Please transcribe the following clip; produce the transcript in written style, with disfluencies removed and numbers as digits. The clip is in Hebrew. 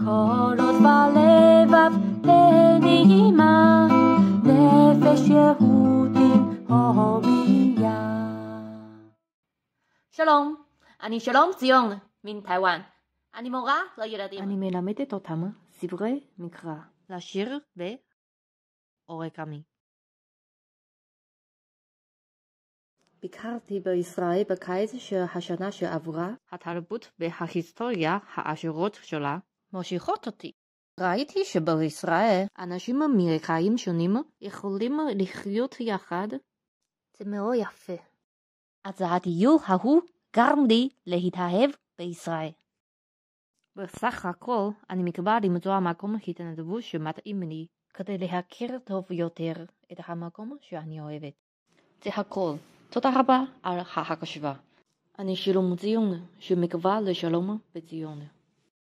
קולות ולבב לנעימה, נפש יהודים הומייה. שלום, אני שלום ציון מטייוואן. אני מורה לילדים. אני מלמדת אותם ספרי מקרא, לשיר ואורigami. ביקרתי בישראל בקיץ של השנה שעברה. התרבות וההיסטוריה העשירות שלה מושכות אותי. ראיתי שבישראל אנשים מרקעים שונים יכולים לחיות יחד. זה מאוד יפה. אז הטיול ההוא גרם לי להתאהב בישראל. בסך הכל אני מקווה למצוא מקום התנדבות שמתאים לי כדי להכיר טוב יותר את המקום שאני אוהבת. זה הכל. תודה רבה על ההקשבה. אני שלום ציון, שמקווה לשלום בציון.